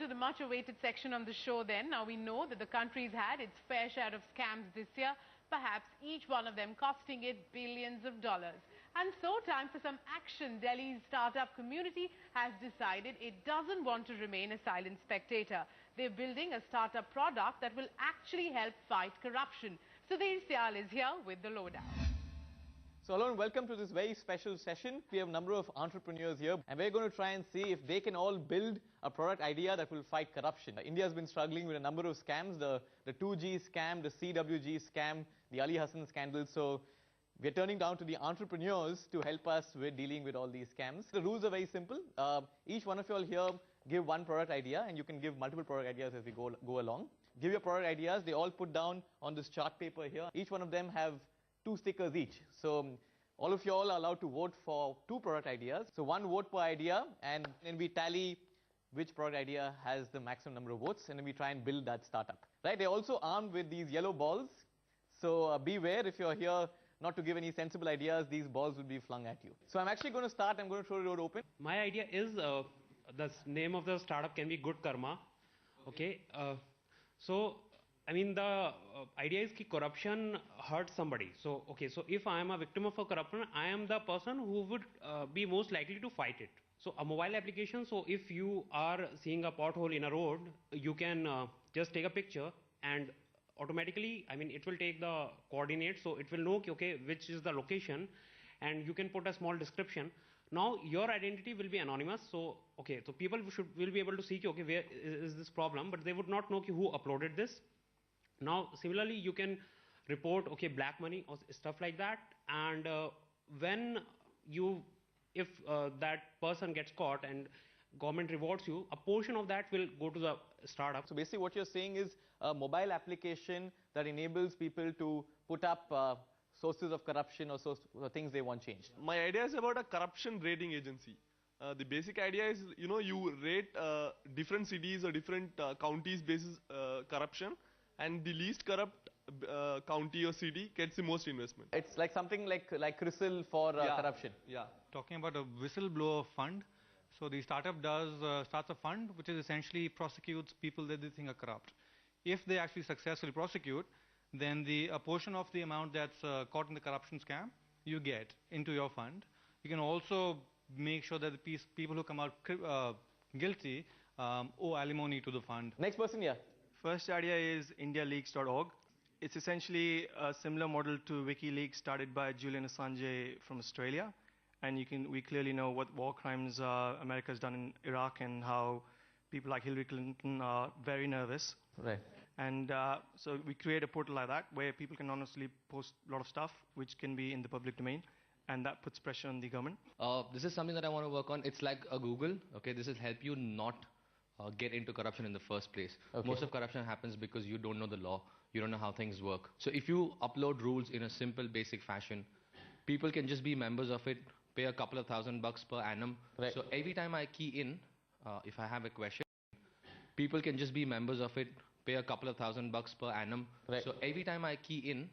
to the much-awaited section on the show then. Now we know that the country's had its fair share of scams this year, perhaps each one of them costing it billions of dollars. And so time for some action. Delhi's startup community has decided it doesn't want to remain a silent spectator. They're building a startup product that will actually help fight corruption. Sudhir Syal is here with the lowdown. So hello and welcome to this very special session. We have a number of entrepreneurs here and we're going to try and see if they can all build a product idea that will fight corruption. India has been struggling with a number of scams, the 2G scam, the CWG scam, the Ali Hassan scandal. So we're turning down to the entrepreneurs to help us with dealing with all these scams. The rules are very simple. Each one of you all here give one product idea and you can give multiple product ideas as we go along. Give your product ideas. They all put down on this chart paper here. Each one of them have 2 stickers each. So all of you all are allowed to vote for 2 product ideas. So 1 vote per idea, and then we tally which product idea has the maximum number of votes, and then we try and build that startup. Right? They're also armed with these yellow balls. So beware, if you're here not to give any sensible ideas, these balls will be flung at you. So I'm actually going to start. I'm going to throw the road open. My idea is the name of the startup can be Good Karma. Okay. I mean, the idea is that corruption hurts somebody. So, okay, so if I am a victim of a corruption, I am the person who would be most likely to fight it. So, a mobile application, so if you are seeing a pothole in a road, you can just take a picture and automatically, I mean, it will take the coordinates. So, it will know, okay, which is the location, and you can put a small description. Now, your identity will be anonymous. So, okay, so people will be able to see, okay, where is this problem, but they would not know who uploaded this. Now, similarly, you can report, okay, black money or stuff like that. And if that person gets caught and government rewards you, a portion of that will go to the startup. So basically what you're saying is a mobile application that enables people to put up sources of corruption or things they want changed. My idea is about a corruption rating agency. The basic idea is, you rate different cities or different counties basis corruption, and the least corrupt county or city gets the most investment. It's like something like CRISIL for corruption. Yeah. Talking about a whistleblower fund. So the startup starts a fund which is essentially prosecutes people that they think are corrupt. If they actually successfully prosecute, then a portion of the amount that's caught in the corruption scam, you get into your fund. You can also make sure that the people who come out guilty owe alimony to the fund. Next person, yeah. First idea is IndiaLeaks.org. It's essentially a similar model to WikiLeaks started by Julian Assange from Australia. And we clearly know what war crimes America has done in Iraq and how people like Hillary Clinton are very nervous. Right. And so we create a portal like that where people can honestly post a lot of stuff which can be in the public domain. And that puts pressure on the government. This is something that I want to work on. It's like a Google. Okay, this will help you not get into corruption in the first place. Okay. Most of corruption happens because you don't know the law. You don't know how things work. So if you upload rules in a simple, basic fashion, people can just be members of it, pay a couple of $1,000 per annum. Right. So every time I key in, if I have a question, people can just be members of it, pay a couple of $1,000 per annum. Right. So every time I key in,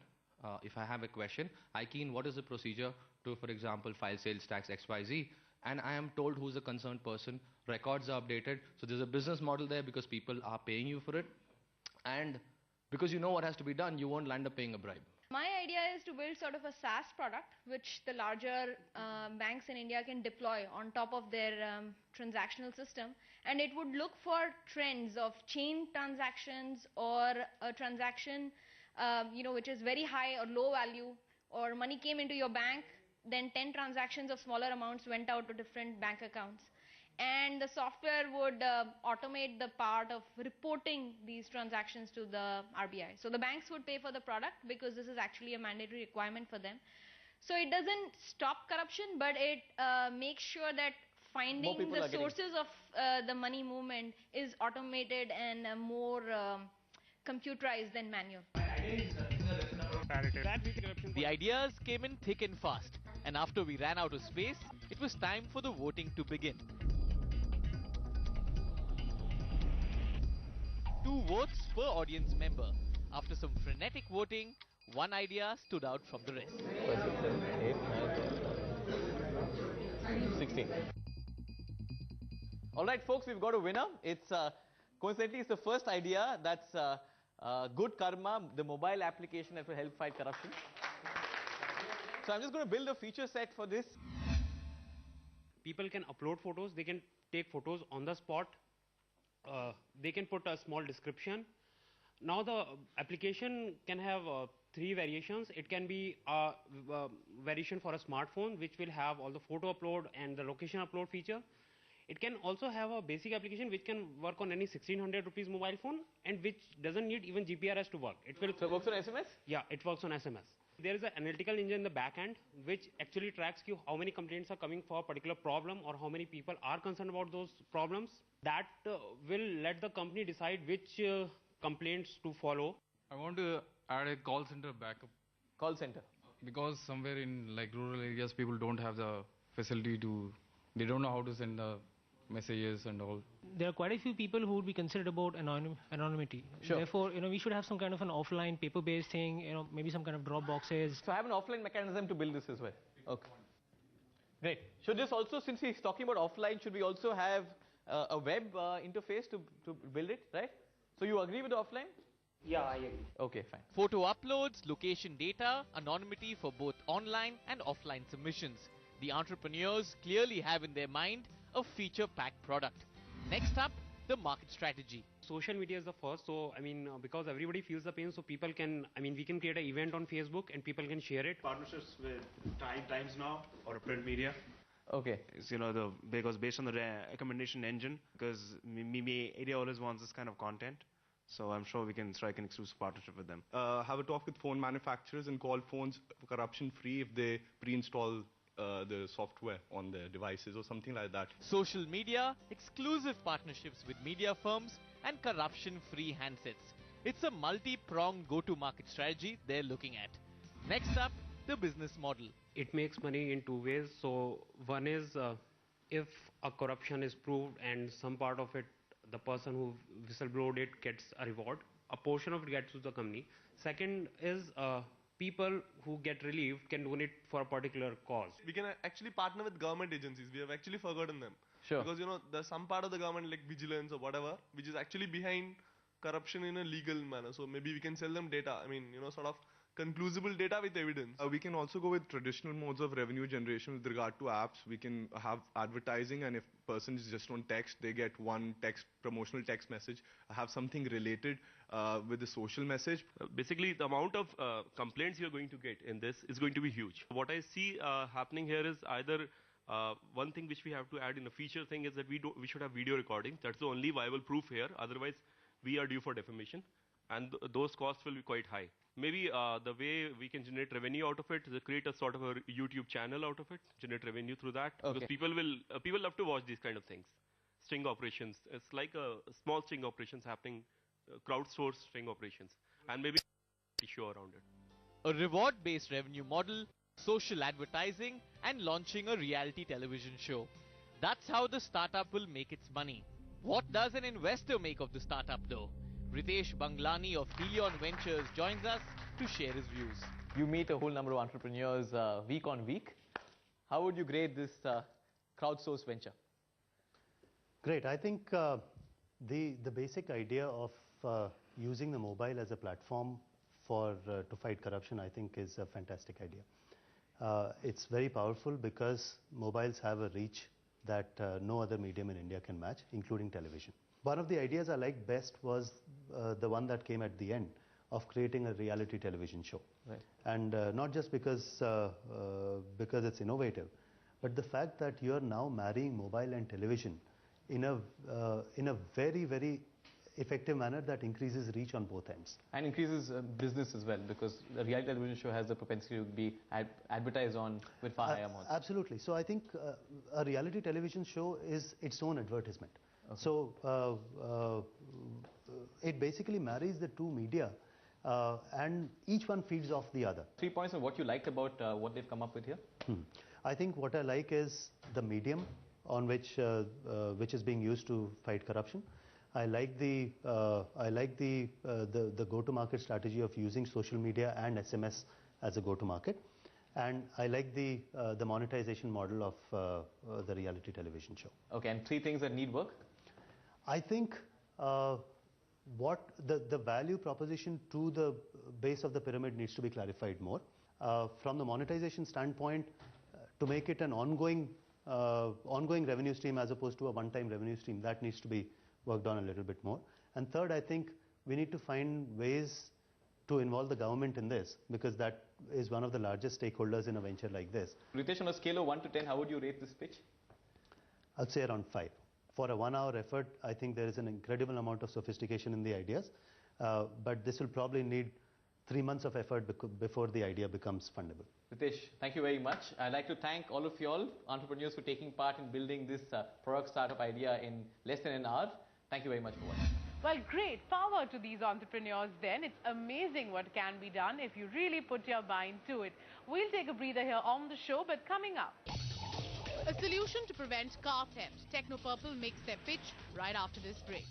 if I have a question, I key in what is the procedure to, for example, file sales tax XYZ. And I am told who's the concerned person, records are updated. So there's a business model there because people are paying you for it. And because you know what has to be done, you won't land up paying a bribe. My idea is to build sort of a SaaS product which the larger banks in India can deploy on top of their transactional system. And it would look for trends of chain transactions or a transaction which is very high or low value, or money came into your bank, then 10 transactions of smaller amounts went out to different bank accounts. And the software would automate the part of reporting these transactions to the RBI. So the banks would pay for the product because this is actually a mandatory requirement for them. So it doesn't stop corruption, but it makes sure that finding the sources of the money movement is automated and more computerized than manual. The ideas came in thick and fast. And after we ran out of space, it was time for the voting to begin. 2 votes per audience member. After some frenetic voting, one idea stood out from the rest. 5, 6, 7, 8, 9, 16. All right, folks, we've got a winner. It's Coincidentally, it's the first idea that's Good Karma, the mobile application that will help fight corruption. So I'm just going to build a feature set for this. People can upload photos, they can take photos on the spot, they can put a small description. Now the application can have 3 variations. It can be a variation for a smartphone which will have all the photo upload and the location upload feature. It can also have a basic application which can work on any 1600 rupees mobile phone and which doesn't need even GPRS to work. So it works on SMS? Yeah, it works on SMS. There is an analytical engine in the back end which actually tracks you how many complaints are coming for a particular problem or how many people are concerned about those problems. That will let the company decide which complaints to follow. I want to add a call center backup. Call center. Because somewhere in like rural areas, people don't have the facility to, they don't know how to send the messages and all. There are quite a few people who would be concerned about anonymity. Sure. Therefore, we should have some kind of an offline paper-based thing, maybe some kind of drop boxes. So I have an offline mechanism to build this as well. Okay. Great. Should this also, since he's talking about offline, should we also have a web interface to build it, right? So you agree with the offline? Yeah, I agree. Okay, fine. Photo uploads, location data, anonymity for both online and offline submissions. The entrepreneurs clearly have in their mind a feature-packed product. Next up, the market strategy. Social media is the first, so because everybody feels the pain, so people can, we can create an event on Facebook and people can share it. Partnerships with Times Now or print media. Okay. It's, because based on the recommendation engine, because area always wants this kind of content. So I'm sure we can strike an exclusive partnership with them. Have a talk with phone manufacturers and call phones corruption-free if they pre-install the software on their devices or something like that. Social media, exclusive partnerships with media firms, and corruption-free handsets. It's a multi-pronged go-to-market strategy they're looking at. Next up, the business model. It makes money in 2 ways. So one is if a corruption is proved and some part of it, the person who whistleblowed it gets a reward, a portion of it gets to the company. Second is people who get relieved can donate for a particular cause. We can actually partner with government agencies. We have actually forgotten them. Sure. Because there's some part of the government like vigilance or whatever, which is actually behind corruption in a legal manner. So maybe we can sell them data. Sort of conclusible data with evidence. We can also go with traditional modes of revenue generation with regard to apps. We can have advertising, and if persons just on text, they get one promotional text message. Have something related with the social message. Basically, the amount of complaints you're going to get in this is going to be huge. What I see happening here is either one thing which we have to add in a feature thing is that we should have video recording. That's the only viable proof here. Otherwise, we are due for defamation, and those costs will be quite high. Maybe the way we can generate revenue out of it is create a sort of a YouTube channel out of it, generate revenue through that. Okay. Because people love to watch these kind of things. Sting operations. It's like a small sting operations happening, crowdsourced sting operations, and maybe issue around it. A reward-based revenue model, social advertising, and launching a reality television show. That's how the startup will make its money. What does an investor make of the startup though? Ritesh Banglani of Helion Ventures joins us to share his views. You meet a whole number of entrepreneurs week on week. How would you grade this crowdsourced venture? Great. I think the basic idea of using the mobile as a platform to fight corruption, I think, is a fantastic idea. It's very powerful because mobiles have a reach that no other medium in India can match, including television. One of the ideas I liked best was the one that came at the end of creating a reality television show. Right. And not just because it's innovative, but the fact that you are now marrying mobile and television in a very, very effective manner that increases reach on both ends. And increases business as well, because a reality television show has the propensity to be advertised on with far higher amounts. Absolutely. So I think a reality television show is its own advertisement. Okay. So it basically marries the two media and each one feeds off the other. 3 points on what you liked about what they've come up with here. I think what I like is the medium on which is being used to fight corruption. I like the go-to-market strategy of using social media and SMS as a go-to-market, and I like the monetization model of the reality television show. Okay, and 3 things that need work. I think what the value proposition to the base of the pyramid needs to be clarified more. From the monetization standpoint, to make it an ongoing revenue stream as opposed to a one-time revenue stream, that needs to be worked on a little bit more. And third, I think we need to find ways to involve the government in this, because that is one of the largest stakeholders in a venture like this. Ritesh, on a scale of 1 to 10, how would you rate this pitch? I'd say around 5. For a 1-hour effort, I think there is an incredible amount of sophistication in the ideas, but this will probably need 3 months of effort before the idea becomes fundable. Ritesh, thank you very much. I'd like to thank all of you all entrepreneurs for taking part in building this product startup idea in less than an hour. Thank you very much for watching. Well, great power to these entrepreneurs then. It's amazing what can be done if you really put your mind to it. We'll take a breather here on the show, but coming up, a solution to prevent car theft. Technopurple makes their pitch right after this break.